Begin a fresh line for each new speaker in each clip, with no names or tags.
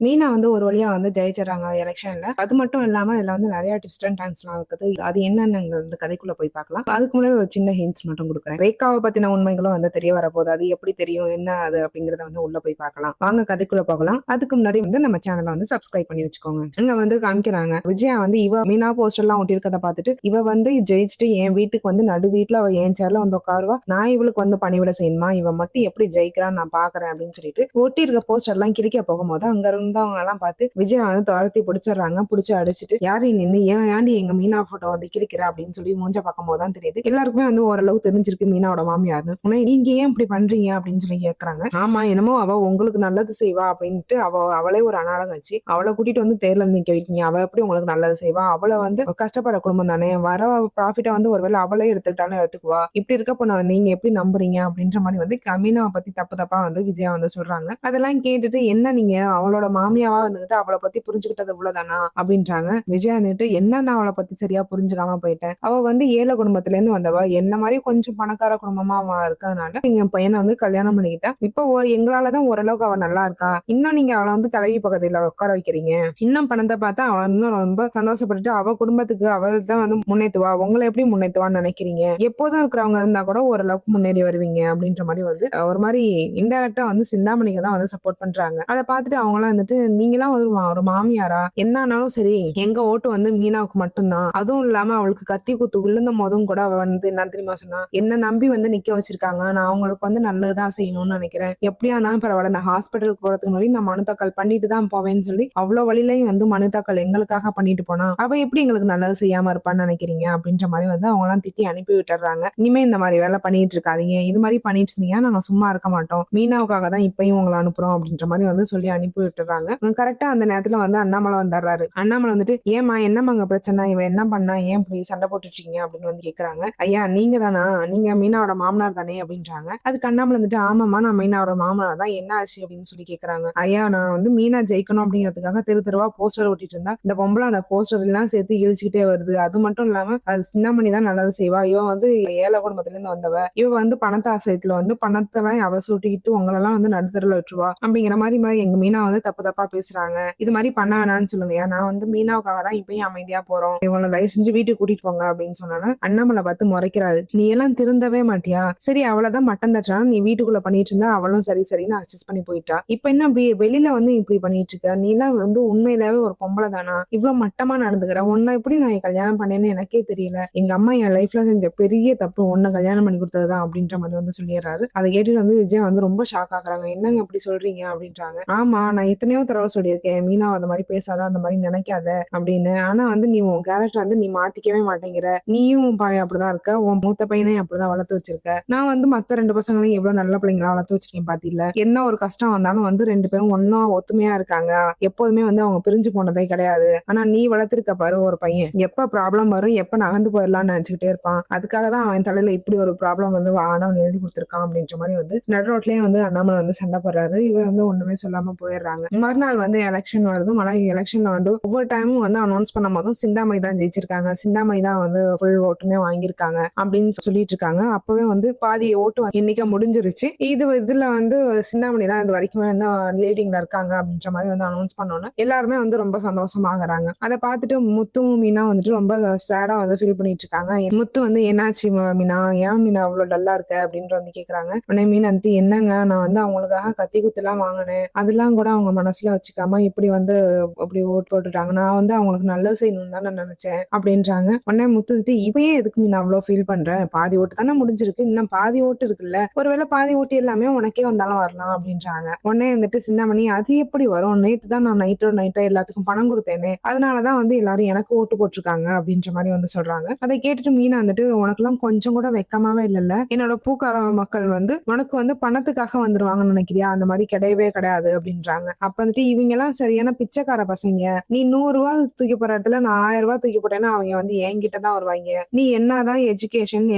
மீனா வந்து ஒரு வழியா வந்து ஜெயிச்சிடுறாங்க எலெக்ஷன்ல. அது மட்டும் இல்லாம இதுல வந்து நிறைய ட்விஸ்ட் அண்ட் டர்ன்ஸ்லாம் இருக்குது. அது என்னன்னு இந்த கதைக்குள்ள போய் பார்க்கலாம். அதுக்கு முன்னாடி ஒரு சின்ன ஹிண்ட்ஸ் மட்டும் கொடுக்குறேன். ரேகாவை பத்தின உண்மைகளும் வந்து தெரிய வரப்போகுது. அது எப்படி தெரியும் என்ன அது அப்படிங்கறத வந்து உள்ள போய் பார்க்கலாம். வாங்க கதைக்குள்ள போகலாம். அதுக்கு முன்னாடி வந்து நம்ம சேனலை வந்து சப்ஸ்கிரைப் பண்ணி வச்சுக்கோங்க. இங்க வந்து காமிக்கிறாங்க விஜயா வந்து இவ மீனா போஸ்டர் எல்லாம் ஒட்டியிருக்கத பார்த்துட்டு இவ வந்து ஜெயிச்சுட்டு என் வீட்டுக்கு வந்து நடு வீட்டுல அவ என் சேர்ல வந்து உட்காருவா, நான் இவளுக்கு வந்து பணிவிட செய்யணுமா, இவ மட்டும் எப்படி ஜெயிக்கிறான்னு நான் பாக்குறேன் அப்படின்னு சொல்லிட்டு ஒட்டி இருக்க போஸ்டர் எல்லாம் கிழிக்க போகும்போது அங்க இருந்தவங்க எல்லாம் பார்த்து விஜய் வந்து துரத்தி பிடிச்சிடுறாங்க. பிடிச்சி அடிச்சுட்டு யாரு நின்று ஏன்டி எங்க மீனா போட்டோ வந்து கிழிக்கிற அப்படின்னு சொல்லி மூஞ்ச பார்க்கும் போதுதான் தெரியுது எல்லாருக்குமே வந்து ஓரளவு தெரிஞ்சிருக்கு மீனாவோட மாமியார்னு. உடனே நீங்க ஏன் இப்படி பண்றீங்க அப்படின்னு சொல்லி கேக்குறாங்க. ஆமா என்னமோ அவ உங்களுக்கு நல்லது செய்வா அப்படின்ட்டு அவளே ஒரு அனாலம் வச்சு அவளை கூட்டிட்டு வந்து தேர்ல நிக்க வைக்கீங்க. அவ எப்படி உங்களுக்கு நல்லது செய்வா, அவளை வந்து கஷ்டப்படுற குடும்பம் தானே, வர ப்ராஃபிட்டா வந்து ஒருவேளை அவளே எடுத்துக்கிட்டாலும் எடுத்துக்குவா, இப்படி இருக்கப்போ நீங்க எப்படி நம்புறீங்க அப்படின்ற மாதிரி வந்து மீனாவை பத்தி தப்பு தப்பா வந்து விஜயா வந்து சொல்றாங்க. அதெல்லாம் கேட்டுட்டு என்ன நீங்க அவளோட மாமியாவா இருந்துகிட்டு அவளை பத்தி புரிஞ்சுக்கிட்டது இவ்வளவுதானா அப்படின்றாங்க. விஜயா வந்துட்டு என்ன நான் அவளை பத்தி சரியா புரிஞ்சுக்காம போயிட்டேன், அவ வந்து ஏழை குடும்பத்துல இருந்து வந்தவ, என்ன மாதிரி கொஞ்சம் பணக்கார குடும்பமா அவ இருக்கிறதுனால எங்க பையனை வந்து கல்யாணம் பண்ணிக்கிட்டா, இப்போ எங்களாலதான் ஓரளவுக்கு அவ நல்லா இருக்கா, இன்னும் நீங்க அவளை வந்து தலைவி பக்கத்துல உட்கார வைக்கிறீங்க, இன்னும் பணத்தை பார்த்தா அவ இன்னும் ரொம்ப சந்தோஷப்பட்டுட்டு அவ குடும்பத்துக்கு அவள் தான் வந்து முன்னேத்துவா, உங்களை எப்படி முன்னேத்துவான்னு நினைக்கிறீங்க, எப்போதும் இருக்கிறவங்க இருந்தா கூட ஓரளவுக்கு முன்னேறி வருவீங்க அப்படின்ற மாதிரி வந்து ஒரு மாதிரி இன்டைரக்டா வந்து சிந்தாமணிக்கு தான் வந்து சப்போர்ட் பண்றாங்க. அதை பார்த்துட்டு அவங்க எல்லாம் வந்துட்டு நீங்களாம் ஒரு மாமியாரா, என்ன ஆனாலும் சரி எங்க ஓட்டு வந்து மீனாவுக்கு மட்டும்தான், அதுவும் இல்லாம அவளுக்கு கத்தி குத்து விழுந்தும் போதும் கூட அவ வந்து என்ன தெரியுமா சொன்னா, என்ன நம்பி வந்து நிக்க வச்சிருக்காங்க, நான் அவங்களுக்கு வந்து நல்லதுதான் செய்யணும்னு நினைக்கிறேன், எப்படியா இருந்தாலும் பரவாயில்ல நான் ஹாஸ்பிட்டலுக்கு போறதுக்கு முன்னாடி நான் மனு தாக்கல் பண்ணிட்டு தான் போவேன்னு சொல்லி அவ்வளவு வழியிலையும் வந்து மனு தாக்கல் எங்களுக்காக பண்ணிட்டு போனா அவ எப்படி எங்களுக்கு நல்லது செய்யாம இருப்பான்னு நினைக்கிறீங்க அப்படின்ற மாதிரி வந்து அவங்க எல்லாம் திட்டி அனுப்பி விட்டுறாங்க. இனிமே இந்த மாதிரி வேலை பண்ணிட்டு இருக்காதீங்க, இது மாதிரி பண்ணிட்டு இருந்தீங்கன்னா நாங்க சும்மா இருக்க மாட்டோம், மீனாவுக்காக தான் இப்பயும் உங்களை அனுப்புறோம் அப்படின்ற மாதிரி வந்து சொல்லி அனுப்பி விட்டுறாங்க. கரெக்டா அந்த நேரத்துல வந்து அண்ணாமலை வந்துடுறாரு. அண்ணாமலை வந்துட்டு ஏமா என்னமாங்க பிரச்சனை, இவ என்ன பண்ணா, ஏன் இப்படி சண்டை போட்டுட்டீங்க அப்படின்னு வந்து கேக்குறாங்க. ஐயா நீங்க தானா, நீங்க மீனாவோட மாமனார் தானே அப்படின்றாங்க. அதுக்கு அண்ணாமலை வந்துட்டு ஆமாமா நான் மீனாவோட மாமனார் தான், என்ன ஆச்சு அப்படின்னு சொல்லி கேக்குறாங்க. ஐயா நான் வந்து மீனா ஜெயிக்கணும் அப்படிங்கிறதுக்காக தெரு தெருவா போஸ்டர் ஒட்டிட்டு இருந்தா இந்த பொம்பளை அந்த போஸ்டர் எல்லாம் சேர்த்து இழிச்சுக்கிட்டே வருது, அது மட்டும் இல்லாம அது சின்னமணி தான் நல்லது செய்வா, இவ வந்து ஏழை குடும்பத்துல இருந்து வந்தவ, இவ வந்து பணத்தாசையத்துல வந்து பணத்தெல்லாம் அவ சூட்டிக்கிட்டு உங்களெல்லாம் வந்து நடுத்தருல விட்டுருவா அப்படிங்கிற மாதிரி எங்க மீனா வந்து தப்பு தப்பா பேசுறாங்க, இது மாதிரி பண்ண வேணாம்னு சொல்லுங்க, நான் வந்து மீனாவுக்காக தான் இப்பயும் அமைதியா போறோம், இவங்களை தயவு செஞ்சு வீட்டுக்கு கூட்டிட்டு போங்க அப்படின்னு சொன்னாலும் அண்ணாமலை பார்த்து முறைக்கிறாரு. நீ எல்லாம் திருந்தவே மாட்டியா, சரி அவளதான் மட்டம் தட்டுறான், நீ வீட்டுக்குள்ள பண்ணிட்டு இருந்தா அவளும் சரி சரின்னு அட்ஜஸ்ட் பண்ணி போயிட்டா, இப்ப என்ன வெளியில வந்து இப்படி பண்ணிட்டு இருக்க, நீ எல்லாம் வந்து உண்மையிலேயே ஒரு பொம்பளை தானா, இவ்வளவு மட்டமா நடந்துக்கிற, உன்னை எப்படி நான் கல்யாணம் பண்ணேன்னு எனக்கே தெரியல, எங்க அம்மா என் லைஃப்ல செஞ்ச பெரிய தப்பு உன்னை கல்யாணம் பண்ணி கொடுத்ததுதான் அப்படின்ற மாதிரி வந்து சொல்லிடுறாரு. அதை கேட்டுட்டு வந்து விஜய் வந்து ரொம்ப ஷாக் ஆகுறாங்க. என்னங்க இப்படி சொல்றீங்க அப்படின்றாங்க. ஆமா நான் எத்தனையோ தடவை சொல்லியிருக்கேன் மீனா அந்த மாதிரி பேசாத, அந்த மாதிரி நினைக்காத அப்படின்னு, ஆனா வந்து நீ உன் கேரக்டர் வந்து நீ மாத்திக்கவே மாட்டேங்கிற, நீயும் உன் பையன் அப்படிதான் இருக்க, உன் மூத்த பையனையும் அப்படிதான் வளர்த்து வச்சிருக்க, நான் வந்து மத்த ரெண்டு பசங்களையும் எவ்வளவு நல்ல பிள்ளைங்களா வளர்த்து வச்சிருக்கேன் பாத்தீங்களா, என்ன ஒரு கஷ்டம் வந்தாலும் வந்து ரெண்டு பேரும் ஒன்னா ஒத்துமையா இருக்காங்க, எப்போதுமே வந்து அவங்க பிரிஞ்சு போனதே கிடையாது, ஆனா நீ வளர்த்திருக்க பாரு ஒரு பையன், எப்ப ப்ராப்ளம் வரும் எப்ப நகர்ந்து போயிடலாம்னு நினைச்சுக்கிட்டே இருப்பான், அதுக்காக தான் அவன் தலையில இப்படி ஒரு ப்ராப்ளம் வந்து ஆனவன் எழுதி கொடுத்திருக்கான் அப்படின்ற மாதிரி வந்து நடு ரோட்லயே வந்து அண்ணாமலை வந்து சண்டை போடுறாரு. இவ வந்து ஒண்ணுமே சொல்லாம போயிடுறாங்க. மறுநாள் வந்து எலெக்ஷன் வருது. எலெக்ஷன்ல வந்து ஒவ்வொரு டைமும் வந்து அனௌன்ஸ் பண்ணும் போதும் சிந்தாமணி தான் ஜெயிச்சிருக்காங்க, சிந்தாமணி தான் வந்து ஃபுல் ஓட்டுமே வாங்கியிருக்காங்க அப்படின்னு சொல்லிட்டு இருக்காங்க. அப்பவே வந்து பாதி ஓட்டு எண்ணிக்கை முடிஞ்சிருச்சு. இதுல வந்து சிந்தாமணி தான் இது வரைக்கும் வந்து லீடிங்ல இருக்காங்க அப்படின்ற மாதிரி வந்து அனௌன்ஸ் பண்ணோன்னு எல்லாருமே வந்து ரொம்ப சந்தோஷமாகறாங்க. அதை பார்த்துட்டு முத்துவும் மீனா வந்துட்டு ரொம்ப சேடா வந்து ஃபீல் பண்ணிட்டு இருக்காங்க. முத்து வந்து என்னாச்சு மீனா, ஏன் மீனா அவ்வளவு டல்லா இருக்க அப்படின்னு வந்து கேக்குறாங்க. உடனே மீனா வந்துட்டு என்னங்க நான் வந்து அவங்களுக்காக கத்தி குத்து எல்லாம் வாங்கினேன், அதெல்லாம் கூட அவங்க மனசுல வச்சுக்காம இப்படி வந்து அப்படி ஓட்டு போட்டுட்டாங்க, நான் வந்து அவங்களுக்கு நல்லது செய்யணும்னு தான் நான் நினைச்சேன் அப்படின்றாங்க. உடனே முத்துட்டு இப்பயே எதுக்கு நான் அவ்வளவு ஃபீல் பண்றேன், பாதி ஓட்டு தானே முடிஞ்சிருக்கு, இன்னும் பாதி ஓட்டு இருக்குல்ல, ஒருவேளை பாதி ஓட்டு எல்லாமே உனக்கே வந்தாலும் வரலாம் அப்படின்றாங்க. உடனே வந்துட்டு சிந்தாமணி அது எப்படி வரும், நேத்து தான் நான் நைட்டோ எல்லாத்துக்கும் பணம் கொடுத்தேனே, அதனாலதான் வந்து எல்லாரும் எனக்கு ஓட்டு போட்டிருக்காங்க அப்படின்ற மாதிரி வந்து சொல்றாங்க. அதை கேட்டுட்டு மீனா வந்துட்டு உனக்கு எல்லாம் கொஞ்சம் கூட வெக்கமாவே இல்லல்ல, என்னோட பூக்கார மக்கள் வந்து உனக்கு வந்து பணத்துக்காக வந்துருவாங்கன்னு நினைக்கிறியா, அந்த மாதிரி கிடையவே கிடையாது அப்படின்றாங்க. அப்ப வந்துட்டு இவங்க எல்லாம் சரியான பிச்சைக்கார பசங்க, நீ 100 ரூபாய் தூக்கி போற இடத்துல நான் 1000 ரூபாய் தூக்கி போட்டேன்னா அவங்க வந்து என்கிட்ட தான் வருவாங்க, நீ என்னதான் எஜுகேஷன்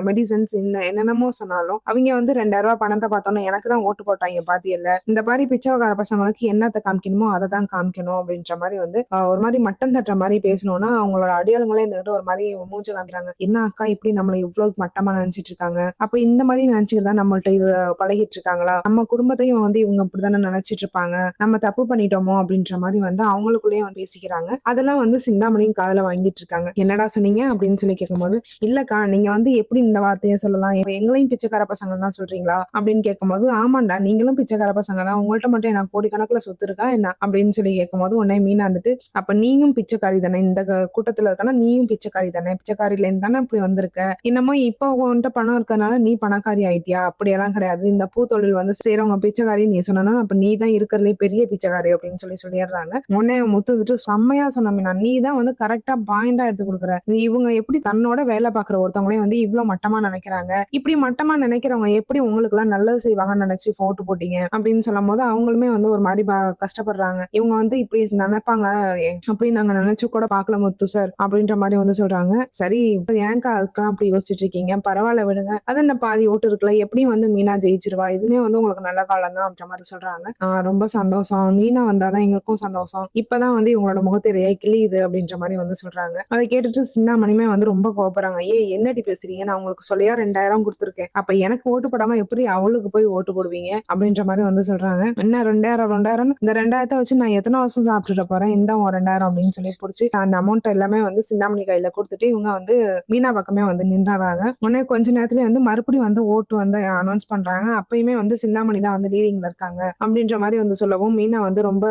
மெடிசன்ஸ் என்னென்னமோ சொன்னாலும் அவங்க வந்து 2000 ரூபாய் பணத்தை பார்த்தோன்னா எனக்கு தான் ஓட்டு போட்டாங்க பாத்தியல்ல, இந்த மாதிரி பிச்சைக்கார பசங்களுக்கு என்னத்தை காமிக்கணுமோ அதை தான் காமிக்கணும் அப்படின்ற மாதிரி வந்து ஒரு மாதிரி மட்டம் தட்டுற மாதிரி பேசணும்னா அவங்களோட அடியாளங்களே இருந்துகிட்டு ஒரு மாதிரி மூஞ்ச காமிக்கிறாங்க. என்ன அக்கா இப்படி நம்மளை இவ்வளவு மட்டமா நினைச்சிட்டு இருக்காங்க, அப்ப இந்த மாதிரி நினைச்சுட்டு தான் நம்மள்ட்ட இது பழகிட்டு இருக்காங்களா, நம்ம குடும்பத்தையும் வந்து இவங்க அப்படித்தானே நினைச்சிட்டு இருப்பாங்க, நம்ம தப்பு பண்ணிட்டோமோ அப்படின்ற மாதிரி வந்து அவங்களுக்குள்ளேயே வந்து பேசிக்கிறாங்க. அதெல்லாம் வந்து சிந்தாமணியும் காதுல வாங்கிட்டு இருக்காங்க. என்னடா சொன்னீங்க அப்படின்னு சொல்லி கேட்கும்போது, இல்லக்கா நீங்க வந்து எப்படி இந்த வார்த்தையை சொல்லலாம், எங்களையும் பிச்சைக்கார பசங்க தான் சொல்றீங்களா அப்படின்னு கேட்கும்போது, ஆமாண்டா நீங்களும் பிச்சைக்கார பசங்க தான், உங்கள்ட்ட மட்டும் என்ன கோடிக்கணக்குல சொத்து இருக்கா என்ன அப்படின்னு சொல்லி கேட்கும்போது, உடனே மீனா வந்துட்டு, அப்ப நீயும் பிச்சைக்காரி தானே, இந்த கூட்டத்துல இருக்கனா நீயும் பிச்சைக்காரி தானே, பிச்சைக்காரில இருந்து தானே இப்படி வந்திருக்க, என்னமோ இப்போ உன்கிட்ட பணம் இருக்கறனால நீ பணக்காரி ஆயிட்டியா, அப்படியெல்லாம் கிடையாது, இந்த பூத்தொழில் வந்து செய்யறவங்க பிச்சைக்காரி நீ சொன்னா அப்ப நீ தான் இருக்கிறதுலே பெரிய பிச்சைக்காரி அப்படின்னு சொல்லி சொல்லிடுறாங்க. உடனே முத்து வந்துட்டு செம்மையா சொன்ன மீனா, நீ தான் வந்து கரெக்டா பாயிண்டா எடுத்து கொடுக்குற, இவங்க எப்படி தன்னோட வேலை பாக்குற ஒருத்தவங்களையும் வந்து இவ்வளவு மட்டமா நினைக்கிறாங்க, இப்படி மட்டமா நினைக்கிறவங்க எப்படி உங்களுக்கு எல்லாம் நல்லது செய்வாங்கன்னு நினைச்சு போட்டு போட்டீங்க அப்படின்னு சொல்லும் போது அவங்களுமே வந்து ஒரு மாதிரி கஷ்டப்படுறாங்க. இவங்க வந்து இப்படி நினைப்பாங்க அப்படின்னு நாங்க நினைச்சு கூட பாக்கல முத்து சார் அப்படின்ற மாதிரி வந்து சொல்றாங்க. சரி ஏன்க்கா அதுக்கெல்லாம் அப்படி யோசிச்சுட்டு இருக்கீங்க, பரவாயில்ல விடுங்க, அது என்ன பாதி ஓட்டு இருக்குல்ல, எப்படியும் வந்து மீனா ஜெயிச்சிருவா, இதுமே வந்து உங்களுக்கு நல்ல காலம் தான் அப்படின்ற மாதிரி சொல்றாங்க. ரொம்ப சந்தோஷம், மீனா வந்தாதான் எங்களுக்கும் சந்தோஷம், இப்பதான் வந்து இவங்களோட முகத்திரையை கிளியுது அப்படின்ற மாதிரி வந்து சொல்றாங்க. அதை கேட்டுட்டு சிந்தாமணியுமே வந்து ரொம்ப கோபப்படுறாங்க. என்னடி பேசுறீங்க, நான் உங்களுக்கு சொல்லியா 2000 கொடுத்துருக்கேன், அப்ப எனக்கு ஓட்டு போடாம எப்படி அவளுக்கு போய் ஓட்டு போடுவீங்க அப்படின்ற மாதிரி வந்து சொல்றாங்க. என்ன 2000 இந்த 2000 வச்சு நான் எத்தனை வருஷம் சாப்பிட்டுட்டு போறேன், இந்த 2000 அப்படின்னு சொல்லி பிடிச்சி அந்த அமௌண்ட் எல்லாமே வந்து சிந்தாமணி கையில கொடுத்துட்டு இவங்க வந்து மீனா பக்கமே வந்து நின்றாங்க. உடனே கொஞ்ச நேரத்துல வந்து மறுபடியும் வந்து ஓட்டு வந்து அனௌன்ஸ் பண்றாங்க. அப்பயுமே வந்து சிந்தாமணி தான் வந்து லீடிங்ல இருக்காங்க அப்படின்ற மாதிரி வந்து சொல்லவும் மீனா வந்து ரொம்ப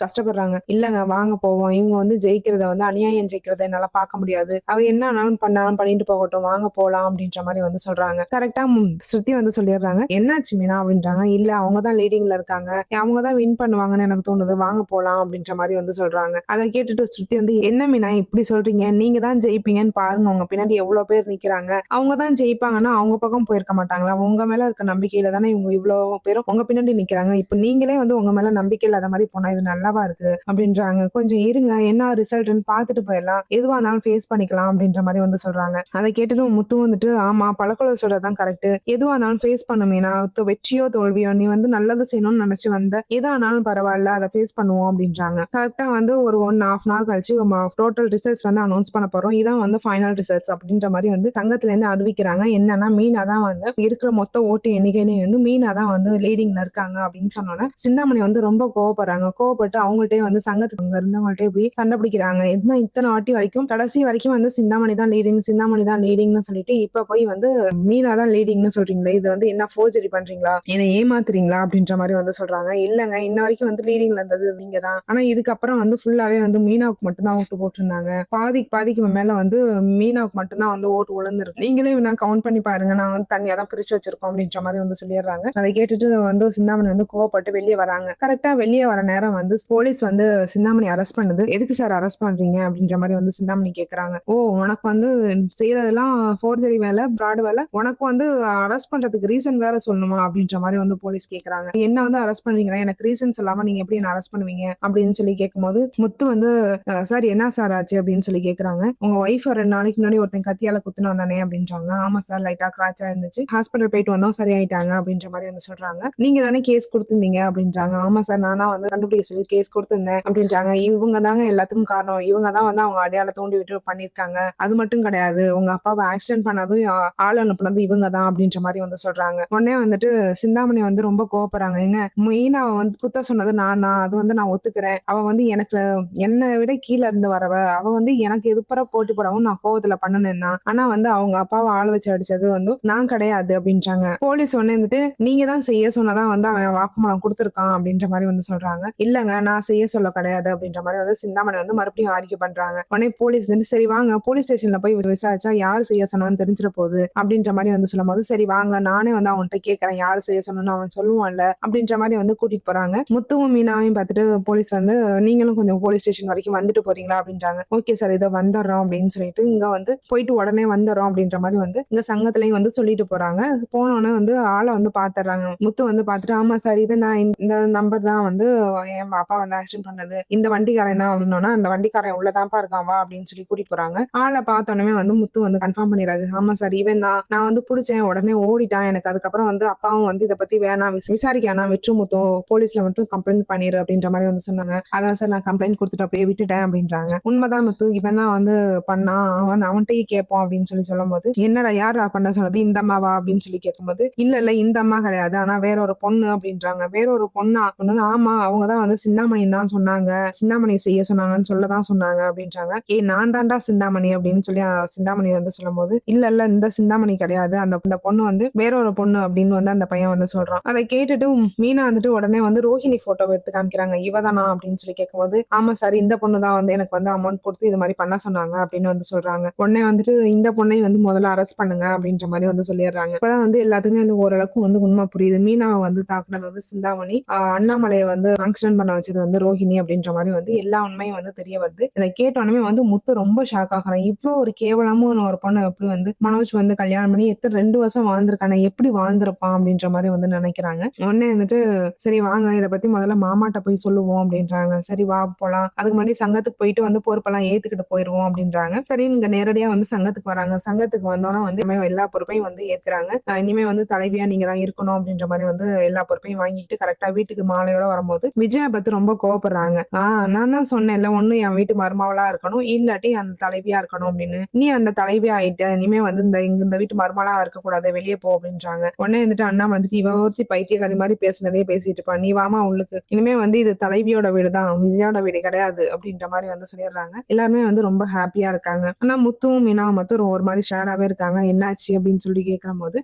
கஷ்டப்படுறாங்க. இல்லங்க வாங்க போவோம், இவங்க வந்து ஜெயிக்கிறத வந்து அநியாயம் ஜெயிக்கிறத என்னால பார்க்க முடியாது, அவ என்ன ஆனாலும் பண்ணாலும் பண்ணிட்டு போகட்டும், வாங்க போலாம் அப்படின்ற மாதிரி வந்து சொல்றாங்க. கரெக்டா ஸ்ருதி வந்து சொல்லிடுறாங்க. என்னாச்சு மீனா அப்படின்றாங்க. இல்ல அவங்க தான் லீடிங்ல இருக்காங்க, அவங்க தான் வின் பண்ணுவாங்கன்னு எனக்கு தோணுது, வாங்க போலாம் அப்படின்ற மாதிரி வந்து சொல்றாங்க. அதை கேட்டுட்டு ஸ்ருதி வந்து, என்ன மீனா இப்படி சொல்றீங்க, நீங்க தான் ஜெயிப்பீங்கன்னு பாருங்க, உங்க பின்னாடி எவ்வளவு பேர் நிக்கிறாங்க, அவங்க தான் ஜெயிப்பாங்கன்னா அவங்க பக்கம் போயிருக்க மாட்டாங்களா, உங்க மேல இருக்க நம்பிக்கையில தானே இவங்க இவ்வளவு பேரும் உங்க பின்னாடி நிக்கிறாங்க, இப்ப நீங்களே வந்து உங்க மேல நம்பிக்கை இல்லாத மாதிரி போனா இது நல்லாவா இருக்கு அப்படின்றாங்க. கொஞ்சம் இருங்க, என்ன ரிசல்ட்னு பாத்துட்டு போயிடலாம், எதுவா இருந்தாலும் ஃபேஸ் பண்ணிக்கலாம் அப்படின்ற மாதிரி வந்து சொல்றாங்க. அதை கேட்டுட்டு முத்து வந்துட்டு, ஆமா பழக்கொலை சொல்றதுதான் கரெக்ட், எதுவா இருந்தாலும் ஃபேஸ் பண்ணுமேனா, வெற்றியோ தோல்வியோ நீ வந்து நல்லது செய்யணும்னு நினைச்சு வந்த, எதா ஆனாலும் பரவாயில்ல அதை ஃபேஸ் பண்ணுவோம் அப்படின்றாங்க. கரெக்டா வந்து ஒரு 1.5 hour கழிச்சு டோட்டல் ரிசல்ட்ஸ் வந்து அனௌன்ஸ் பண்ண போறோம், இதான் வந்து ஃபைனல் ரிசல்ட்ஸ் அப்படின்ற மாதிரி வந்து தங்கத்துல இருந்து அறிவிக்கிறாங்க. என்னன்னா மீனா தான் வந்து இருக்கிற மொத்த ஓட்டு எண்ணிக்கையிலே வந்து மீனா தான் வந்து லீடிங்ல இருக்காங்க அப்படின்னு சொன்னோன்னே சிந்தாமணி வந்து ரொம்ப கோவப்படுறாங்க. கோவப்பட்டு அவங்கள்ட்டே வந்து சங்கத்துக்கு அங்க இருந்தவங்கள்ட்டே போய் சண்டை பிடிக்கிறாங்க. என்ன இத்தனை வாட்டி வரைக்கும் கடைசி வரைக்கும் வந்து சிந்தாமணி தான் லீடிங் சிந்தாமணி தான் லீடிங்னு சொல்லிட்டு இப்ப போய் வந்து மீனா தான் லீடிங்னு சொல்றீங்களே, இது வந்து என்ன ஃபோர்ஜரி பண்றீங்களா, என்ன ஏமாத்துறீங்களா அப்படின்ற மாதிரி வந்து சொல்றாங்க. இல்லங்க இன்ன வரைக்கும் வந்து லீடிங்ல இருந்தது நீங்க தான், ஆனா இதுக்கப்புறம் வந்து ஃபுல்லாவே வந்து மீனாவுக்கு மட்டும் தான் ஓட்டு போட்டிருந்தாங்க, பாதிக்கு மேல வந்து மீனாவுக்கு மட்டும்தான் வந்து ஓட்டு விழுந்திருக்கு, நீங்களே வேணா கவுண்ட் பண்ணி பாருங்க, நான் வந்து தனியா தான் பிரிச்சு வச்சிருக்கோம் அப்படின்ற மாதிரி வந்து சொல்லிடுறாங்க. அதை கேட்டுட்டு வந்து சிந்தாமணி வந்து கோவப்பட்டு வெளியே வராங்க. கரெக்டா வெளியே வர நேரம் வந்து போலீஸ் வந்து சிந்தாமணி அரெஸ்ட் பண்ணுது. எதுக்கு சார் அரெஸ்ட் பண்றீங்க அப்படின்ற மாதிரி வந்து சிந்தாமணி கேக்குறாங்க. ஓ உனக்கு வந்து செய்யறதெல்லாம் ஃபோர்ஜரி வேலை, பிராட் வேலை, உனக்கு வந்து அரெஸ்ட் பண்றதுக்கு ரீசன் வேற சொல்லணுமா அப்படின்ற மாதிரி வந்து போலீஸ் கேக்குறாங்க. என்ன வந்து அரெஸ்ட் பண்றீங்க, எனக்கு ரீசன் சொல்லாம நீங்க எப்படி என்ன அரெஸ்ட் பண்ணுவீங்க அப்படின்னு சொல்லி கேட்கும்போது முத்து வந்து சார் என்ன சார் ஆச்சு அப்படின்னு சொல்லி கேக்குறாங்க. உங்க ஒய்ஃப் 2 நாளைக்கு முன்னாடி ஒருத்தன் கத்தியால குத்துன வந்தானே அப்படின்றாங்க. ஆமா சார் லைட்டா கிராச்சா இருந்துச்சு, ஹாஸ்பிட்டல் போயிட்டு வந்தோம் சரியாயிட்டாங்க அப்படின்ற மாதிரி வந்து சொல்றாங்க. நீங்க தானே கேஸ் கொடுத்திருந்தீங்க அப்படின்றாங்க. ஆமா சார் நான் தான் வந்து கண்டுபிடிக்க சொல்லி கேஸ் கொடுத்திருந்தேன் அப்படின்றாங்க. இவங்க தாங்க எல்லாத்துக்கும் காரணம், இவங்க தான் வந்து அவங்க அடையாள தூண்டி விட்டு பண்ணிருக்காங்க, அது மட்டும் கிடையாது, உங்க அப்பாவை ஆக்சிடென்ட் பண்ணதும் ஆள் அனுப்புனது இவங்க தான் அப்படின்ற மாதிரி வந்து சொல்றாங்க. உடனே வந்துட்டு சிந்தாமணி வந்து ரொம்ப கோவப்படுறாங்க. எங்க மீனாவை வந்து குத்த சொன்னது நான் தான், அது வந்து நான் ஒத்துக்கிறேன், அவ வந்து எனக்கு என்னை விட கீழே இருந்து வரவ, அவ வந்து எனக்கு எதுப்பற போட்டி போடவும் நான் கோவத்துல பண்ணுனேன் தான், ஆனா வந்து அவங்க அப்பாவை ஆள் வச்சு அடிச்சது வந்து நான் கிடையாது அப்படின்றாங்க. போலீஸ் ஒண்ணு வந்துட்டு நீங்க தான் செய்ய சொன்னதான் வந்து அவன் வாக்குமூலம் கொடுத்திருக்கான் அப்படின்ற மாதிரி வந்து சொல்றாங்க. இல்லங்க நான் செய்ய சொல்ல கிடையாது அப்படின்ற மாதிரி வந்து சிந்தாமணி வந்து மறுபடியும் ஆர்கியூ பண்றாங்க. உடனே போலீஸ் வந்து சரி வாங்க போலீஸ் ஸ்டேஷன்ல போய் விசாரிச்சா யாரு செய்ய சொன்னான்னு தெரிஞ்சிட போகுது அப்படின்ற மாதிரி வந்து சொல்லும் போது, சரி வாங்க நானே வந்து அவன்கிட்ட கேட்கறேன் யாரு செய்ய சொன்னு அவன் சொல்லுவான்ல அப்படின்ற மாதிரி வந்து கூட்டிட்டு போறாங்க. முத்துவும் மீனாவையும் பார்த்துட்டு போலீஸ் வந்து நீங்களும் கொஞ்சம் போலீஸ் ஸ்டேஷன் வரைக்கும் வந்துட்டு போறீங்களா அப்படின்றாங்க. ஓகே சார் இதோ வந்துடுறோம் அப்படின்னு சொல்லிட்டு இங்க வந்து போயிட்டு உடனே வந்துடுறோம் அப்படின்ற மாதிரி வந்து இங்க சங்கத்திலையும் வந்து சொல்லிட்டு போறாங்க. போனோடனே வந்து ஆளை வந்து பாத்துறாங்க. முத்து வந்து பாத்துட்டு ஆமா சார் இது நான் இந்த நம்பர் தான் வந்து என் அப்பா வந்து ஆக்சிடென்ட் பண்ணது, இந்த வண்டிக்காரன் தான் அப்படின்னா அந்த வண்டிக்காரன் உள்ளதான்ப்பா இருக்கான் வா அப்படின்னு சொல்லி கூட்டிட்டு போறாங்க. ஆளை பார்த்தோன்னே வந்து முத்து வந்து கன்ஃபார்ம் பண்ணிடுறாரு. ஆமா சார் இவன் தான், நான் வந்து பிடிச்சேன் உடனே ஓடிட்டான், எனக்கு அதுக்கப்புறம் வந்து அப்பாவும் வந்து இதை பத்தி வேணாம் விசாரிக்க வேணாம் வெற்று முத்து போலீஸ்ல மட்டும் கம்ப்ளைண்ட் பண்ணிரு அப்படின்ற மாதிரி வந்து சொன்னாங்க. அதான் சார் நான் கம்ப்ளைண்ட் கொடுத்துட்டு அப்படியே விட்டுட்டேன் அப்படின்றாங்க. உண்மைதான் முத்து இவன் தான் வந்து பண்ணா, அவன்கிட்டயே கேட்போம் அப்படின்னு சொல்லி சொல்லும் போது என்னடா யாரா பண்ண சொன்னது, இந்த அம்மாவா அப்படின்னு சொல்லி கேட்கும்போது இல்ல இல்ல இந்த அம்மா கிடையாது, ஆனா வேற ஒரு பொண்ணு அப்படின்றாங்க. வேற ஒரு பொண்ணா, பொண்ணுன்னு, ஆமா அவங்க தான் வந்து சிந்தாமணி தான் சொன்னாங்க. சிந்தாமணி செய்ய சொன்னாங்கன்னு சொல்லதான் சொன்னாங்க அப்படின்றாங்க. நான் தான்டா சிந்தாமணி அப்படின்னு சொல்லி சிந்தாமணி வந்து சொல்லும்போது, இல்ல இல்ல இந்த சிந்தாமணி கிடையாது. இந்த பொண்ணு வந்து வேற ஒரு பொண்ணு அப்படின்னு வந்து அந்த பையன் வந்து சொல்றான். அதை கேட்டுட்டு மீனா வந்துட்டு உடனே வந்து ரோஹிணி போட்டோவை எடுத்து காமிக்கிறாங்க. இவதானா அப்படின்னு சொல்லி கேட்கும்போது, ஆமா சார் இந்த பொண்ணு தான் வந்து எனக்கு வந்து அமௌண்ட் கொடுத்து இது மாதிரி பண்ண சொன்னாங்க அப்படின்னு வந்து சொல்றாங்க. உடனே வந்துட்டு இந்த பொண்ணை வந்து முதல்ல அரெஸ்ட் பண்ணுங்க அப்படின்ற மாதிரி வந்து சொல்லிடுறாங்க. இப்பதான் வந்து எல்லாத்துக்குமே வந்து ஓரளவுக்கு வந்து உண்மை புரியுது. மீனாவை வந்து தாக்குனது வந்து சிந்தாமணி, அண்ணாமலையை வந்து ஆக்சிடென்ட் பண்ண வச்சது வந்து ரோஹிணி அப்படின்ற மாதிரி வந்து எல்லா உண்மையும் வந்து தெரிய வருது. இதை கேட்டோடனே வந்து முத்து ரொம்ப ஷாக் ஆகுறான். இவ்வளவு ஒரு கேவலமான ஒரு பொண்ணை எப்படி வந்து மனோஜ் வந்து கல்யாணம் பண்ணி எத்தனை 2 வருஷம் வாழ்ந்திருக்கானே, எப்படி வாழ்ந்திருப்பான் அப்படின்ற மாதிரி வந்து நினைக்கிறாங்க. உடனே வந்துட்டு சரி வாங்க இதை பத்தி முதல்ல மாமாட்ட போய் சொல்லுவோம் அப்படின்றாங்க. சரி வா போலாம். அதுக்கு முன்னாடி சங்கத்துக்கு போயிட்டு வந்து பொறுப்பெல்லாம் ஏத்துக்கிட்டு போயிருவோம் அப்படின்றாங்க. சரி இங்க நேரடியா வந்து சங்கத்துக்கு வராங்க. சங்கத்துக்கு வந்தோன்னா வந்து எல்லா பொறுப்பையும் வந்து ஏத்துக்கிறாங்க. இனிமே வந்து தலைவியா நீங்க தான் இருக்கணும் அப்படின்ற மாதிரி வந்து எல்லா பொறுப்பையும் வாங்கிட்டு கரெக்டா வீட்டுக்கு மாலையோட வரும்போது விஜயா பத்தி ரொம்ப கோவப்படுறாங்க. நான் தான் சொன்னேன்ல, ஒண்ணு என் வீட்டு மருமவளா இருக்கணும், இல்லாட்டி அந்த தலைவியா இருக்கணும் அப்படின்னு. நீ அந்த தலைவியா ஆயிட்ட, இனிமே வந்து இந்த வீட்டு மருமகளா இருக்கக்கூடாது, வெளியே போ அப்படின்றாங்க. உடனே வந்துட்டு அண்ணா வந்துட்டு இவ ஒருத்தி பைத்தியக்காரி மாதிரி பேசுனதே பேசிட்டு இருப்பா, நீ வாமா உள்ளுக்கு, இனிமே வந்து இது தலைவியோட வீடு தான், விஜயோட வீடு கிடையாது அப்படின்ற மாதிரி வந்து சொல்லிடுறாங்க. எல்லாருமே வந்து ரொம்ப ஹாப்பியா இருக்காங்க. ஆனா முத்துவும் மீனாவும் மட்டும் ஒரு மாதிரி ஷேடாவே இருக்காங்க. என்னாச்சு அப்படின்னு சொல்லி கேட்கும் போது,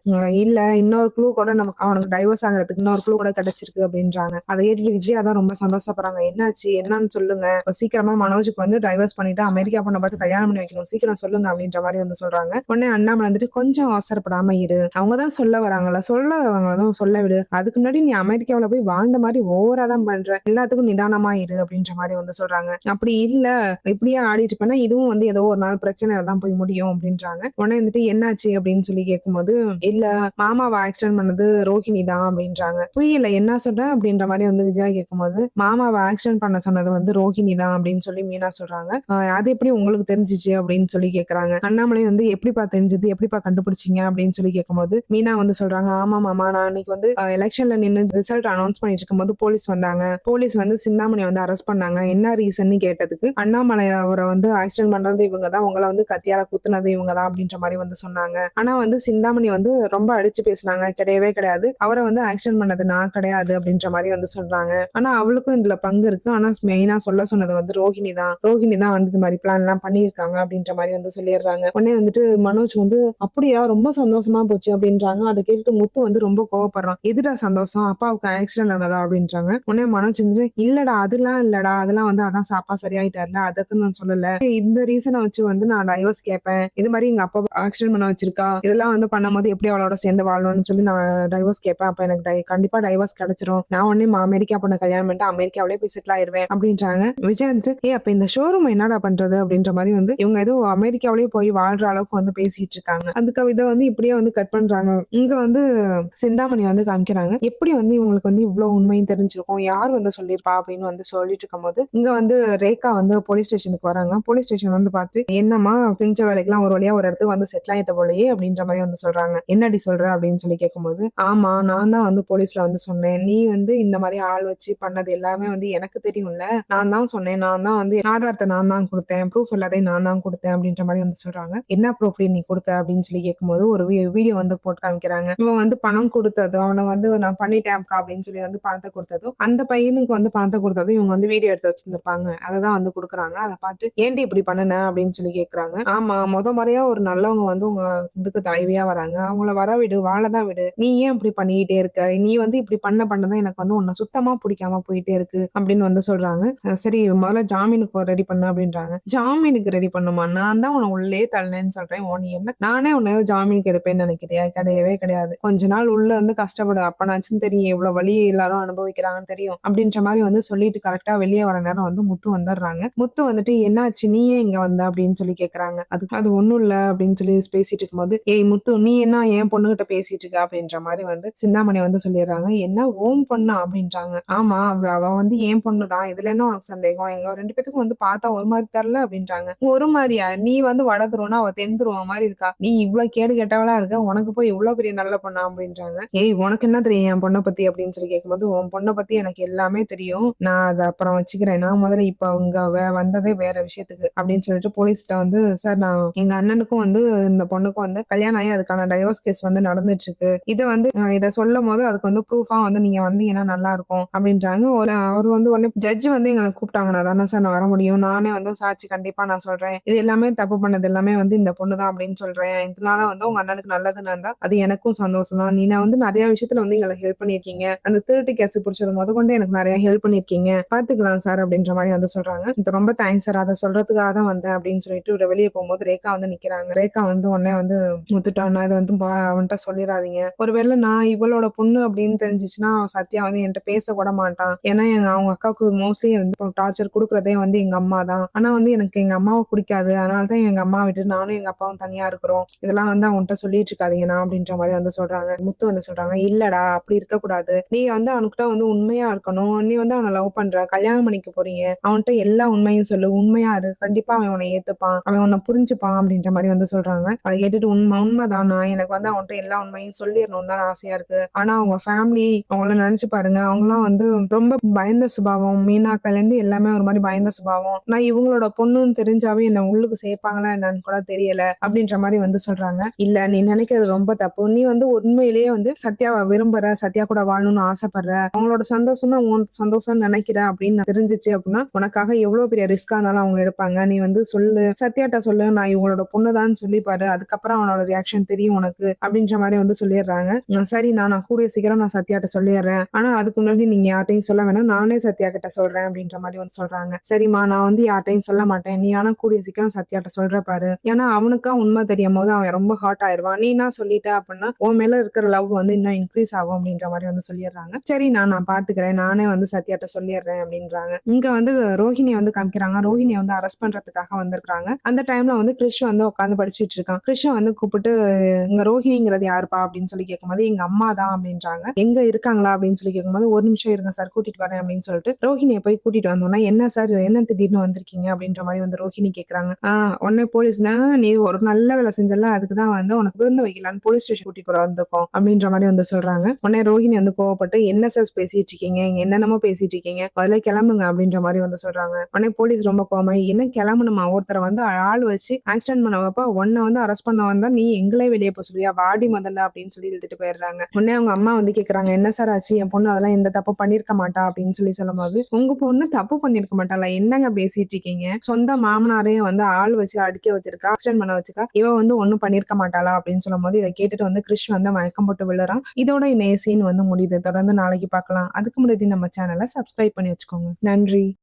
இல்ல இன்னொரு க்ளூ கூட நமக்கு அவனுக்கு டைவர்ஸ் ஆகிறதுக்கு இன்னொரு க்ளூ கூட கிடைச்சிருக்கு அப்படின்றாங்க. அதை கேட்டு விஜயா தான் ரொம்ப சந்தோஷப்படுறாங்க. என்னாச்சு என்னன்னு சொல்லுங்க, சீக்கிரமா மனோஜுக்கு வந்து டைவர்ஸ் பண்ணிட்டு அமெரிக்கா பொண்ணை பார்த்து கல்யாணம் பண்ணி வைக்கணும், சீக்கிரம் சொல்லுங்க அப்படின்ற மாதிரி வந்து சொல்றாங்க. உடனே அண்ணாமலை வந்துட்டு கொஞ்சம் அவசரப்படாம இரு, அவங்கதான் சொல்ல வராங்களா, சொல்லவங்களும் சொல்ல விடு, அதுக்கு முன்னாடி நீ அமெரிக்காவில போய் வாழ்ந்த மாதிரி ஓவரா தான் பண்ற, எல்லாத்துக்கும் நிதானமா இரு அப்படின்ற மாதிரி வந்து சொல்றாங்க. அப்படி இல்ல இப்படியே ஆடிட்டு இருப்பேன்னா இதுவும் வந்து ஏதோ ஒரு நாள் பிரச்சனையில தான் போய் முடியும் அப்படின்றாங்க. உடனே வந்துட்டு என்னாச்சு அப்படின்னு சொல்லி கேட்கும்போது, இல்ல மாமாவை ஆக்சிடென்ட் பண்ணது ரோஹிணி தான் அப்படின்றாங்க. புரியல என்ன சொல்ற அப்படின்ற மாதிரி வந்து விஜயா கேட்கும்போது, மாமாவை ஆக்சிடென்ட் பண்ண சொன்னது வந்து ரோஹிணி தான் அப்படின்னு சொல்லி மீனா சொல்றாங்க. அது எப்படி உங்களுக்கு தெரிஞ்சிச்சு அப்படின்னு சொல்லி கேக்குறாங்க. அண்ணாமலை வந்து எப்படிப்பா தெரிஞ்சது, எப்படிப்பா கண்டுபிடிச்சீங்க அப்படின்னு சொல்லி கேட்கும்போது மீனா வந்து சொல்றாங்க, ஆமா மாமா நான் அன்னைக்கு வந்து எலெக்ஷன்ல நின்று ரிசல்ட் அனௌன்ஸ் பண்ணிட்டு இருக்கும்போது போலீஸ் வந்தாங்க. போலீஸ் வந்து சிந்தாமணி வந்து அரெஸ்ட் பண்ணாங்க. என்ன ரீசன் கேட்டதுக்கு, அண்ணாமலை அவரை வந்து ஆக்சிடென்ட் பண்றது இவங்க தான், உங்களை வந்து கத்தியால குத்துனது இவங்க தான் அப்படின்ற மாதிரி வந்து சொன்னாங்க. ஆனா வந்து சிந்தாமணி வந்து ரொம்ப அடிச்சு பேசினாங்க, கிடையவே கிடையாது, அவரை வந்து ஆக்சிடென்ட் பண்ணது நான் கிடையாது அப்படின்ற மாதிரி வந்து சொல்றாங்க. ஆனா அவளுக்கும் இதுல பங்கு இருக்கு, ஆனா மெயினா சொல்ல சொன்னது வந்து ரோஹிணி தான் வந்து இது மாதிரி பிளான் எல்லாம் பண்ணியிருக்காங்க அப்படின்ற மாதிரி வந்து சொல்லிடுறாங்க. உடனே வந்துட்டு மனோஜ் வந்து அப்படியா ரொம்ப சந்தோஷமா போச்சு அப்படின்றாங்க. அதை கேட்டுட்டு முத்து வந்து ரொம்ப கோவப்படுறான். எதுடா சந்தோஷம், அப்பாவுக்கு ஆக்சிடென்ட் ஆனதா அப்படின்றாங்க. உடனே மனோஜ் வந்து இல்லடா அதெல்லாம் இல்லடா, அதெல்லாம் வந்து அதான் அப்பா சரியாயிட்டாருல, அதுக்கு நான் சொல்லல, இந்த ரீசனை வச்சு வந்து நான் டைவர்ஸ் கேட்பேன், இது மாதிரி எங்க அப்பா ஆக்சிடென்ட் பண்ண வச்சிருக்கா, இதெல்லாம் வந்து பண்ணும்போது எப்படி அவளோட சேர்ந்து வாழணும்னு சொல்லி நான் டைவர்ஸ் கேட்பேன், அப்ப எனக்கு கண்டிப்பா டைவர்ஸ் கிடைச்சிரும், நான் உடனே அமெரிக்கா பொண்ண கல்யாணம் பண்ணிட்டு அமெரிக்காவிலே போய் செட்டில் ஆயிருவேன் அப்படின்றாங்க. விஜய் வந்துட்டு அப்ப இந்த ஷோரூம் என்னடா பண்றது அப்படின்ற மாதிரி வந்து இவங்க ஏதோ அமெரிக்காவிலேயே போய் வாழ்ற அளவுக்கு வந்து பேசிட்டு இருக்காங்க. அதுக்கு இதை வந்து இப்படியே வந்து கட் பண்றாங்க. இங்க வந்து சிந்தாமணி வந்து காமிக்கிறாங்க, எப்படி வந்து இவங்களுக்கு வந்து இவ்வளவு உண்மையும் தெரிஞ்சிருக்கும், யார் வந்து சொல்லியிருப்பா அப்படின்னு வந்து சொல்லிட்டு இருக்கும் போது இங்க வந்து ரேகா வந்து போலீஸ் ஸ்டேஷனுக்கு வராங்க. போலீஸ் ஸ்டேஷன் வந்து பார்த்து, என்னமா செஞ்ச வேலைக்கெல்லாம் ஒரு வழியா ஒரு இடத்துக்கு வந்து செட்டில் ஆயிட்ட போலயே அப்படின்ற மாதிரி வந்து சொல்றாங்க. என்னடி சொல்ற அப்படின்னு சொல்லி கேட்கும்போது, ஆமா நான் தான் வந்து போலீஸ்ல வந்து சொன்னேன், நீ வந்து இந்த மாதிரி ஆள் வச்சு பண்ணது எல்லாமே வந்து எனக்கு தெரியும்ல, நான் தான் சொன்னேன், நான் தான் வந்து ஆதாரத்தை நான் தான் கொடுத்தேன், ப்ரூஃப் எல்லாத்தையும் நான் தான் கொடுத்தேன் அப்படின்ற மாதிரி வந்து சொல்றாங்க. என்ன ப்ரூஃப் நீ கொடுத்த அப்படின்னு சொல்லி கேட்கும்போது ஒரு வீடியோ வந்து போட்டு காமிக்கிறாங்க. இவன் வந்து பணம் கொடுத்ததும் அவனை வந்து நான் பண்ணிட்டேன் அப்படின்னு சொல்லி வந்து பணத்தை கொடுத்ததும் அந்த பையனுக்கு வந்து பணத்தை கொடுத்ததும் இவங்க வந்து வீடியோ எடுத்து வச்சிருந்திருப்பாங்க. அதை தான் வந்து கொடுக்குறாங்க. அதை பார்த்து ஏன்டி இப்படி பண்ணுன அப்படின்னு சொல்லி கேட்கறாங்க. ஆமா முறையா ஒரு நல்லவங்க வந்து உங்க இதுக்கு தலைவியா வராங்க, அவங்கள வர விடு, வாழதான் விடு, நீ ஏன் இப்படி பண்ணிக்கிட்டே இருக்க, நீ வந்து இப்படி பண்ணதான் எனக்கு வந்து உன்னை சுத்தமா பிடிக்காம போயிட்டே இருக்கு அப்படின்னு வந்து சொல்றாங்க. சரி முதல்ல ஜாமீனுக்கு ரெடி பண்ணு அப்படின்றாங்க. ஜாமீனுக்கு ரெடி பண்ணுமா, நான் தான் உன்னை உள்ளே தள்ளேன்னு சொல்றேன், நீ என்ன நானே உன்னை ஜாமீனுக்கு எடுப்பேன்னு நினைக்கிறியா, கிடையவே கிடையாது, கொஞ்ச நாள் உள்ள வந்து கஷ்டப்படு, அப்பனாச்சும் தெரியும் எவ்வளவு வழி எல்லாரும் அனுபவிக்கிறாங்கன்னு தெரியும் அப்படின்ற மாதிரி வந்து சொல்லிட்டு கரெக்டா வெளியே வர நேரம் வந்து முத்து வந்துடுறாங்க. முத்து வந்துட்டு என்னாச்சு நீ ஏன் இங்க வந்த அப்படின்னு சொல்லி கேக்குறாங்க. அது ஒண்ணும் இல்ல அப்படின்னு சொல்லி பேசிட்டு இருக்கும்போது, ஏய் முத்து நீ என்ன என் பொண்ணுகிட்ட பேசிட்டு இருக்க அப்படின்ற மாதிரி வந்து சிந்தாமணி வந்து சொல்லிடுறாங்க. என்ன ஓம் பொண்ணா அப்படின்றாங்க. ஆமா அவ வந்து என் பொண்ணுதான், இதுல என்ன உனக்கு சந்தேகம், எங்க 2 பேத்துக்கும் வந்து பார்த்தா ஒரு மாதிரி தரல அப்படின்றாங்க. ஒரு மாதிரியா, நீ வந்து வட துருவனா அவ தென் துருவம் மாதிரி இருக்கா, நீ இவ்வளவு கேடு கெட்டவளா இருக்க, உனக்கு போய் இவ்வளவு பெரிய நல்ல பொண்ணா அப்படின்றாங்க. ஏய் உனக்கு என்ன தெரியும் என் பொண்ணை பத்தி அப்படின்னு சொல்லி கேட்கும்போது, உன் பொண்ணை பத்தி எனக்கு எல்லாமே தெரியும், நான் அதை அப்புறம் வச்சுக்கிறேன், நான் முதல்ல இப்ப அவங்க வந்ததே வேற விஷயத்துக்கு அப்படின்னு சொல்லிட்டு போலீஸ்ல வந்து, சார் நான் எங்க அண்ணனுக்கும் வந்து இந்த பொண்ணுக்கும் வந்து கல்யாணம் ஆகி அதுக்கான டைவர்ஸ் கேஸ் வந்து நடந்துட்டு இருக்கு, இதை வந்து இதை சொல்லும் போது அதுக்கு வந்து ப்ரூஃபா வந்து நீங்க வந்தீங்கன்னா நல்லா நல்லா இருக்கும் அப்படின்றாங்க. அவர் வந்து உடனே ஜட்ஜ் வந்து எங்களை கூப்பிட்டாங்க. நான் தானே சார் நான் வர முடியும். நானே வந்து சாட்சி கண்டிப்பா நான் சொல்றேன். இது எல்லாமே தப்பு பண்ணது எல்லாமே வந்து இந்த பொண்ணு தான் அப்படின்னு சொல்றேன். இதனால வந்து உங்க அண்ணனுக்கு நல்லதுன்னு இருந்தா அது எனக்கும் சந்தோஷம் தான். நீங்க வந்து நிறைய விஷயத்துல வந்து எங்களுக்கு ஹெல்ப் பண்ணியிருக்கீங்க. அந்த திருட்டு கேஸ் பிடிச்சது முதற்கொண்டு எனக்கு நிறைய ஹெல்ப் பண்ணியிருக்கீங்க. பாத்துக்கலாம் சார் அப்படின்ற மாதிரி வந்து சொல்றாங்க. இது ரொம்ப தேங்க்ஸ் சார். அதை சொல்றதுக்காக தான் வந்தேன் அப்படின்னு சொல்லிட்டு இவரு வெளியே போகும்போது ரேகா வந்து நிக்கிறாங்க. ரேகா வந்து உடனே வந்து முத்துட்டான் இது வந்து அவன்கிட்ட சொல்லிடாதீங்க. ஒருவேளை நான் இவளோட பொண்ணு அப்படின்னு தெரிஞ்சிச்சுன்னா சத்யா வந்து என்கிட்ட பேச கூட மாட்டான். ஏன்னா அவங்க அக்காவுக்கு மோஸ்ட்லி வந்து டார்ச்சர் கொடுக்குறதே வந்து எங்க அம்மா தான். ஆனா வந்து எனக்கு எங்க அம்மாவை பிடிக்காது. அதனாலதான் எங்க அம்மா விட்டு நானும் எங்க அப்பாவும் தனியா இருக்கிறோம். இதெல்லாம் வந்து அவன்கிட்ட சொல்லிட்டு இருக்காதீங்கண்ணா அப்படின்ற மாதிரி வந்து சொல்றாங்க. முத்து வந்து சொல்றாங்க, இல்லடா அப்படி இருக்கக்கூடாது. நீ வந்து அவனுக்கிட்ட வந்து உண்மையா இருக்கணும். நீ வந்து அவனை லவ் பண்ற, கல்யாணம் பண்ணிக்க போறீங்க. அவன்கிட்ட எல்லா உண்மையும் சொல்லு. உண்மையா இரு. கண்டிப்பா அவன் உன்னை ஏத்துப்பான். அவன் உன்னை புரிஞ்சுப்பான் அப்படின்ற மாதிரி வந்து சொல்றாங்க. அதை கேட்டுட்டு உண்மைதான். நான் எனக்கு வந்து அவன்கிட்ட எல்லா உண்மையும் சொல்லிடணும் தான் ஆசையா இருக்கு. ஆனா அவங்க ஃபேமிலி அவங்கள நினைச்சு பாருங்க. அவங்கலாம் வந்து ரொம்ப பயந்த சுபாவம். மீனாக்கள்ல இருந்து எல்லாமே ஒரு மாதிரி பயந்த சுபாவம். நான் இவங்களோட பொண்ணுன்னு தெரிஞ்சாவே என்ன உள்ளுக்கு சேர்ப்பாங்களா என்னன்னு கூட தெரியல அப்படின்ற மாதிரி வந்து சொல்றாங்க. இல்ல நீ நினைக்கிறது ரொம்ப தப்பு. நீ வந்து உண்மையிலேயே வந்து சத்யாவை விரும்புற, சத்யா கூட வாழணும்னு ஆசைப்படுற, அவங்களோட சந்தோஷம் தான் உன் சந்தோஷம் நினைக்கிற அப்படின்னு தெரிஞ்சிச்சு அப்படின்னா உனக்காக எவ்வளவு பெரிய ரிஸ்கா இருந்தாலும் அவங்க எடுப்பாங்க. நீ வந்து சொல்லு, சத்யாட்ட சொல்லு, நான் இவங்களோட பொண்ணுதான்னு சொல்லி பாரு. அதுக்கப்புறம் அவனோட ரியாக்ஷன் தெரியும் உனக்கு அப்படின்ற மாதிரி வந்து சொல்லிடுறாங்க. சரி நான் கூடிய சீக்கிரம் நான் சத்யாட்ட சொல்லிடுறேன். ஆனா அதுக்கு முன்னாடி நீங்க யார்ட்டையும் சொல்ல வேணாம். நானே சத்யா கிட்ட சொல்றேன் அப்படின்ற மாதிரி வந்து சொல்றாங்க. சரிம்மா நான் வந்து யார்ட்டையும் சொல்ல மாட்டேன். நீ ஆனா கூடிய சீக்கிரம் சத்யாட்ட சொல்ற பாரு. ஏன்னா அவனுக்கா உண்மை தெரியும் போது அவன் ரொம்ப ஹார்ட் ஆயிருவான். நீனா சொல்லிட்ட அப்படின்னா உன் மேல இருக்கிற லவ் வந்து இன்னும் இன்க்ரீஸ் ஆகும் அப்படின்ற மாதிரி வந்து சொல்லிடுறாங்க. சரி நான் பாத்துக்கிறேன். நானே வந்து சத்யாட்ட சொல்லிடுறேன் அப்படின்றாங்க. இங்க வந்து ரோஹிணியை வந்து காமிக்கிறாங்க. ரோஹிணியை வந்து அரெஸ்ட் பண்றதுக்காக வந்திருக்காங்க. அந்த டைம்ல வந்து கிறிஷ் வந்து உட்காந்து படிச்சுட்டு இருக்கான். கிறிஷ வந்து கூப்பிட்டு இங்க ரோஹிணிங்கிறது யாருப்பா அப்படின்னு சொல்லி கேட்கும்போது எங்க அம்மா தான் அப்படின்றாங்க. எங்க இருக்காங்களா அப்படின்னு சொல்லி கேட்கும்போது ஒரு நிமிஷம் இருங்க சார் கூட்டிட்டு வரேன் அப்படின்னு சொல்லிட்டு ரோஹிணியை போய் கூட்டிட்டு வந்தோம்னா என்ன சார் என்ன திடீர்னு வந்திருக்கீங்க அப்படின்ற மாதிரி வந்து ரோஹிணி கேக்குறாங்க. உடனே போலீஸ் நீ ஒரு நல்ல வேலை செஞ்சல அதுக்குதான் வந்து உனக்கு விருந்து வைக்கலான்னு போலீஸ் ஸ்டேஷன் கூட்டிட்டு போற வந்திருக்கோம் அப்படின்ற மாதிரி வந்து சொல்றாங்க. உடனே ரோஹிணி வந்து கோவப்பட்டு என்ன சார் பேசிட்டு இருக்கீங்க, என்னென்னமோ பேசிட்டு இருக்கீங்க, முதல்ல கிளம்புங்க அப்படின்ற மாதிரி வந்து சொல்றாங்க. உடனே போலீஸ் ரொம்ப கோவமாயி என்ன கிளம்பணுமா, ஒருத்தரை வந்து ஆள் வச்சு ஆக்சிடென்ட் பண்ணவப்ப உன்னை வந்து அரெஸ்ட் பண்ண வந்தா நீ எங்களே வெளியே போக சொல்லியா, வாடி முதல்ல அப்படின்னு சொல்லி இழுத்துட்டு போயிடுறாங்க. உடனே அவங்க அம்மா வந்து கேக்குறாங்க என்ன சார் ஆச்சு, என் பொண்ணு அதெல்லாம் எந்த தப்பு பண்ணிருக்க மாட்டா அப்படின்னு சொல்லி சொல்லும்போது உங்க பொண்ணு தப்பு பண்ணிருக்க மாட்டாளா, என்னங்க பேசிட்டு இருக்கீங்க, சொந்த மாமனாரே வந்து ஆள் வச்சு அடிக்க வச்சிருக்கா, ஆக்சிடென்ட் பண்ண வச்சிருக்கா, இவ வந்து ஒண்ணும் பண்ணிருக்க மாட்டாளா அப்படின்னு சொல்லும் போது இதை கேட்டுட்டு வந்து கிறிஷ் வந்து மயக்கம் போட்டு விழுறான். இதோட இந்த சீன் வந்து முடியுது. தொடர்ந்து நாளைக்கு பார்க்கலாம். அதுக்கு முன்னாடி நம்ம சேனலை சப்ஸ்கிரைப் பண்ணி வச்சுக்கோங்க. நன்றி.